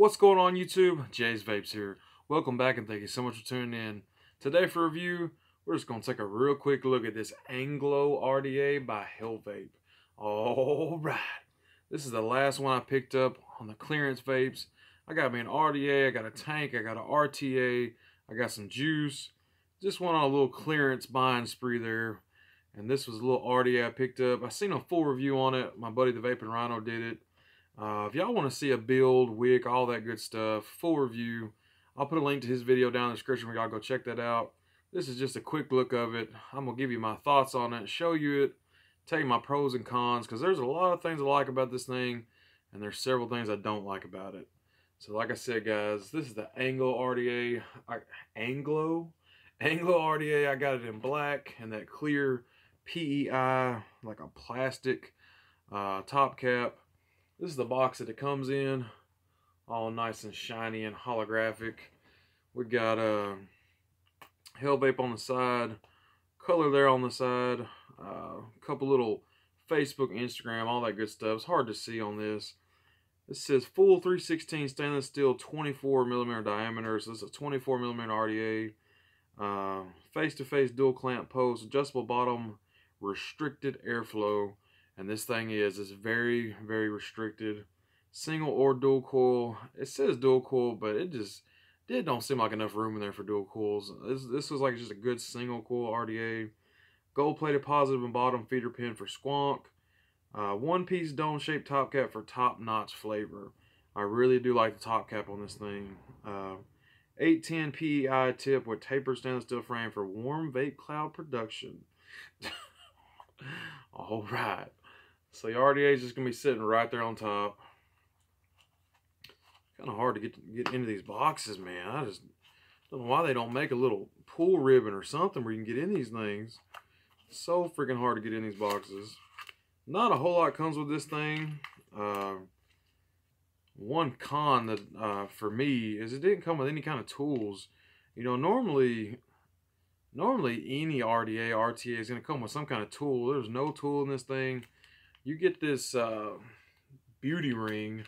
What's going on YouTube? Jaysvapes here. Welcome back and thank you so much for tuning in. Today for review, we're just going to take a real quick look at this Anglo Rda by Hellvape. Alright, this is the last one I picked up on the clearance vapes. I got me an RDA, I got a tank, I got an RTA, I got some juice. Just went on a little clearance buying spree there. And this was a little RDA I picked up. I seen a full review on it. My buddy the Vaping Rhino did it. If y'all want to see a build, wick, all that good stuff, full review, I'll put a link to his video down in the description where y'all go check that out. This is just a quick look of it. I'm going to give you my thoughts on it, show you it, tell you my pros and cons, because there's a lot of things I like about this thing, and there's several things I don't like about it. So like I said, guys, this is the Anglo Rda. Anglo Rda. I got it in black and that clear PEI, like a plastic top cap. This is the box that it comes in, all nice and shiny and holographic. We got a Hellvape on the side, color there on the side, a couple little Facebook, Instagram, all that good stuff. It's hard to see on this. This says full 316 stainless steel, 24mm diameter. So this is a 24mm RDA. Face-to-face dual clamp post, adjustable bottom, restricted airflow. And this thing is very, very restricted. Single or dual coil. It says dual coil, but it don't seem like enough room in there for dual coils. This was like just a good single coil RDA. Gold plated positive and bottom feeder pin for squonk. One piece dome shaped top cap for top notch flavor. I really do like the top cap on this thing. 810 PEI tip with tapered stainless steel frame for warm vape cloud production. All right. So the RDA is just going to be sitting right there on top. Kind of hard to get into these boxes, man. I just don't know why they don't make a little pull ribbon or something where you can get in these things. It's so freaking hard to get in these boxes. Not a whole lot comes with this thing. One con that for me is it didn't come with any kind of tools. You know, normally any RDA, RTA is going to come with some kind of tool. There's no tool in this thing. You get this beauty ring,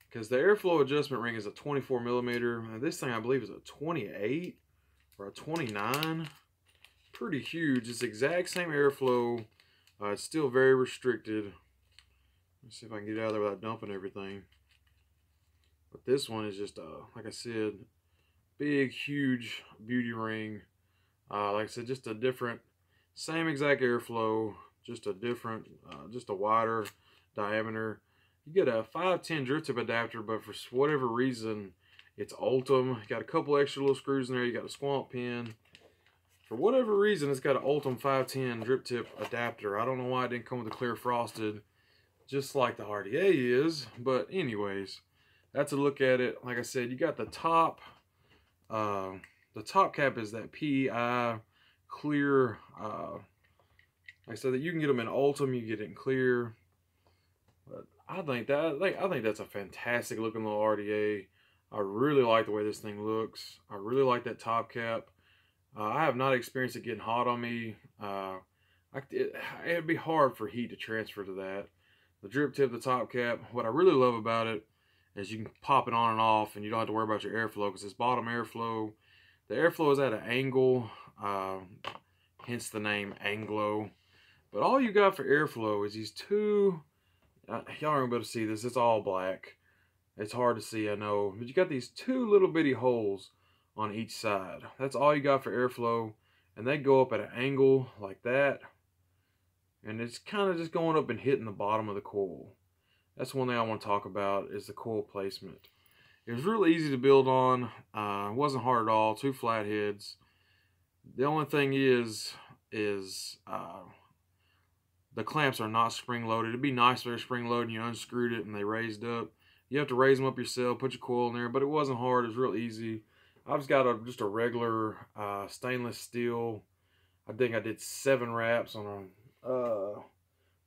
because the airflow adjustment ring is a 24mm. This thing I believe is a 28 or a 29. Pretty huge. It's the exact same airflow. It's still very restricted. Let's see if I can get it out of there without dumping everything. But this one is just, like I said, big, huge beauty ring. Like I said, just a different, same exact airflow, just a different, just a wider diameter. You get a 510 drip tip adapter, but for whatever reason, it's Ultim. You got a couple extra little screws in there. You got a squonk pin. For whatever reason, it's got an Ultim 510 drip tip adapter. I don't know why it didn't come with a clear frosted, just like the RDA is. But anyways, that's a look at it. Like I said, you got the top. The top cap is that PEI clear. Like I said, that you can get them in Ultim, you get it in clear. But I think that's a fantastic looking little RDA. I really like the way this thing looks. I really like that top cap. I have not experienced it getting hot on me. It'd be hard for heat to transfer to that. The drip tip, the top cap. What I really love about it is you can pop it on and off, and you don't have to worry about your airflow, because this bottom airflow, the airflow is at an angle, hence the name Anglo. But all you got for airflow is these two, y'all aren't able to see this, it's all black. It's hard to see, I know. But you got these two little bitty holes on each side. That's all you got for airflow. And they go up at an angle like that. And it's kind of just going up and hitting the bottom of the coil. That's one thing I want to talk about, is the coil placement. It was really easy to build on. It wasn't hard at all. Two flat heads. The only thing is the clamps are not spring loaded. It'd be nice if they're spring loaded and you unscrewed it and they raised up. You have to raise them up yourself, put your coil in there, but it wasn't hard. It was real easy. I've just got just a regular stainless steel. I think I did 7 wraps on a, I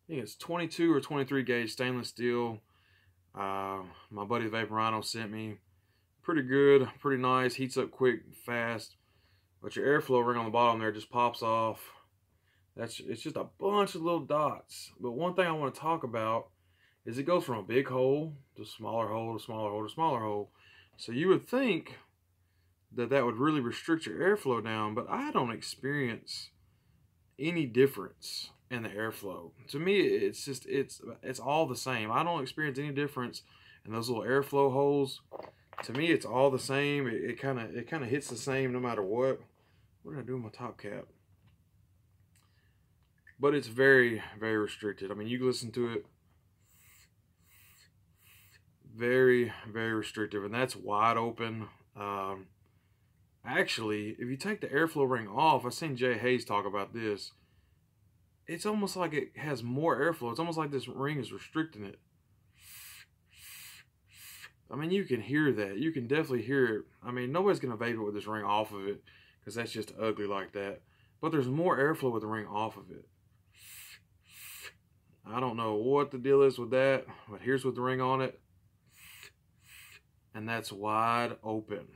think it's 22 or 23 gauge stainless steel. My buddy Vaping Rhino sent me. Pretty good, pretty nice, heats up quick, fast. But your airflow ring on the bottom there just pops off. It's just a bunch of little dots. But one thing I want to talk about is it goes from a big hole to smaller hole to smaller hole to smaller hole. So you would think that that would really restrict your airflow down, but I don't experience any difference in the airflow. To me, it's just it's all the same. I don't experience any difference in those little airflow holes. To me, it's all the same. It kind of hits the same no matter what. What did I do with my top cap? But it's very, very restricted. I mean, you can listen to it. Very, very restrictive, and that's wide open. Actually, if you take the airflow ring off, I've seen Jay Hayes talk about this. It's almost like it has more airflow. It's almost like this ring is restricting it. I mean, you can hear that. You can definitely hear it. I mean, nobody's going to vape it with this ring off of it because that's just ugly like that. But there's more airflow with the ring off of it. I don't know what the deal is with that, but here's with the ring on it. And that's wide open.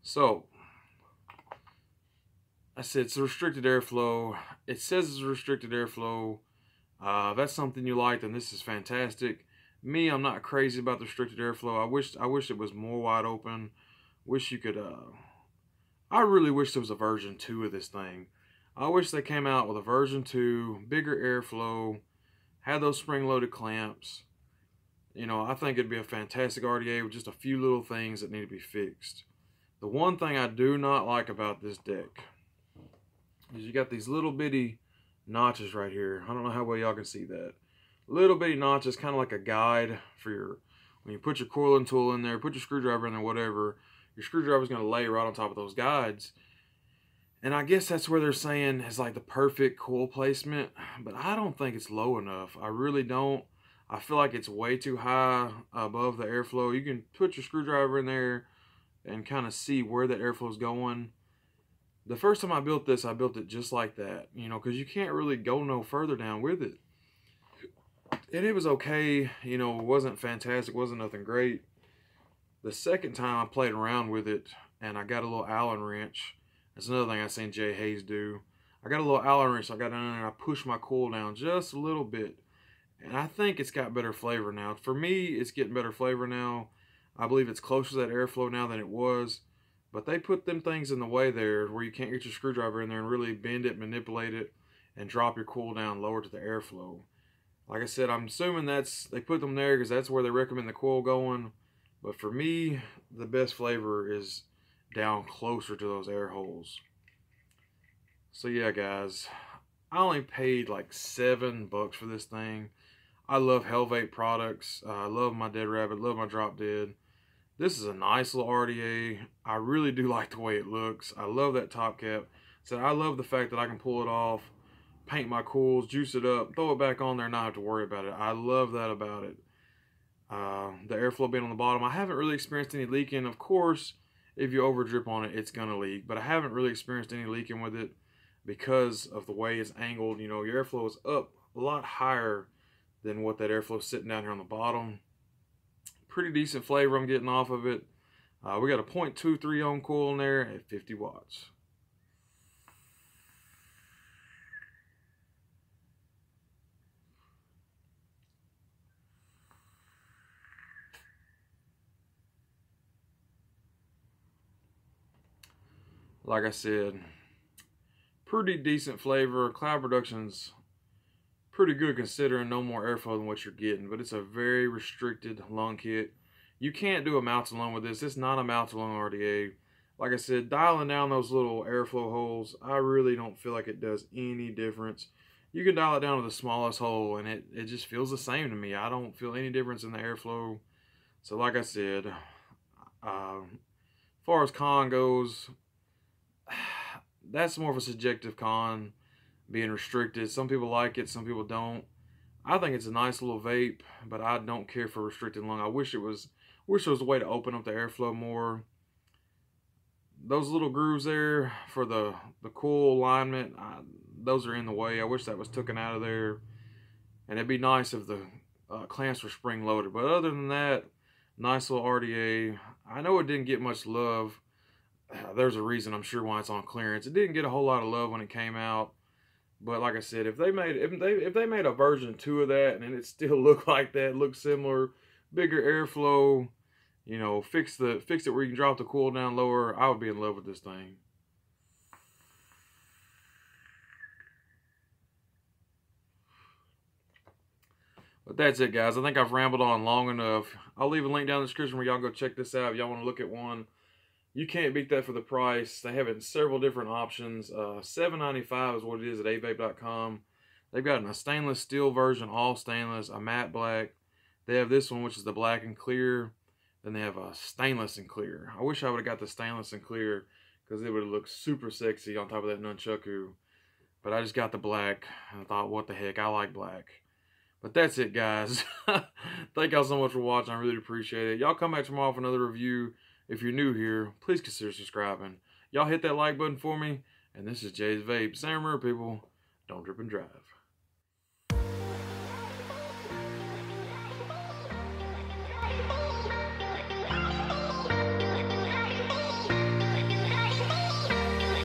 So, I said it's a restricted airflow. It says it's a restricted airflow. If that's something you like, then this is fantastic. Me, I'm not crazy about the restricted airflow. I wish it was more wide open. Wish you could. I really wish there was a version 2 of this thing. I wish they came out with a version 2, bigger airflow, had those spring-loaded clamps. You know, I think it'd be a fantastic RDA with just a few little things that need to be fixed. The one thing I do not like about this deck is you got these little bitty notches right here. I don't know how well y'all can see that. Little bitty notches, kind of like a guide for your, when you put your coiling tool in there, put your screwdriver in there, whatever, your screwdriver is going to lay right on top of those guides. And I guess that's where they're saying is like the perfect coil placement, but I don't think it's low enough. I really don't. I feel like it's way too high above the airflow. You can put your screwdriver in there and kind of see where that airflow is going. The first time I built this, I built it just like that, you know, because you can't really go no further down with it. And it was okay, you know, it wasn't fantastic, wasn't nothing great. The second time I played around with it and I got a little Allen wrench. That's another thing I seen Jay Hayes do. I got a little Allen wrench, so I got down there and I pushed my coil down just a little bit. And I think it's got better flavor now. For me, it's getting better flavor now. I believe it's closer to that airflow now than it was. But they put them things in the way there where you can't get your screwdriver in there and really bend it, manipulate it, and drop your coil down lower to the airflow. Like I said, I'm assuming they put them there because that's where they recommend the coil going. But for me, the best flavor is down closer to those air holes. So yeah, guys, I only paid like $7 for this thing. I love Hellvape products. I love my Dead Rabbit, love my Drop Dead. This is a nice little RDA. I really do like the way it looks. I love that top cap. So I love the fact that I can pull it off, paint my coils, juice it up, throw it back on there, and not have to worry about it. I love that about it. The airflow being on the bottom. I haven't really experienced any leaking. Of course, if you over drip on it, it's gonna leak. But I haven't really experienced any leaking with it because of the way it's angled. You know, your airflow is up a lot higher than what that airflow is sitting down here on the bottom. Pretty decent flavor I'm getting off of it. We got a 0.23 ohm coil in there at 50 watts. Like I said, pretty decent flavor. Cloud Production's pretty good considering no more airflow than what you're getting, but it's a very restricted lung kit. You can't do a mouth to lung with this. It's not a mouth to lung RDA. Like I said, dialing down those little airflow holes, I really don't feel like it does any difference. You can dial it down to the smallest hole and it just feels the same to me. I don't feel any difference in the airflow. So like I said, as far as con goes, that's more of a subjective con, being restricted. Some people like it, some people don't. I think it's a nice little vape, but I don't care for restricted lung. I wish there was a way to open up the airflow more. Those little grooves there for the coil alignment, those are in the way. I wish that was taken out of there. And it'd be nice if the clamps were spring loaded. But other than that, nice little RDA. I know it didn't get much love. There's a reason, I'm sure, why it's on clearance. It didn't get a whole lot of love when it came out. But like I said, if they made a version 2 of that and it still looked like that, looked similar, bigger airflow, you know, fix it where you can drop the cool down lower, I would be in love with this thing. But that's it, guys. I think I've rambled on long enough. I'll leave a link down in the description where y'all go check this out if y'all want to look at one. You can't beat that for the price. They have it in several different options. $7.95 is what it is at avape.com. They've got a stainless steel version, all stainless, a matte black. They have this one, which is the black and clear. Then they have a stainless and clear. I wish I would have got the stainless and clear because it would have looked super sexy on top of that nunchaku. But I just got the black and I thought, what the heck, I like black. But that's it, guys. Thank y'all so much for watching. I really appreciate it. Y'all come back tomorrow for another review. If you're new here, please consider subscribing. Y'all hit that like button for me. And this is Jay's Vape. Same remember, people, don't drip and drive.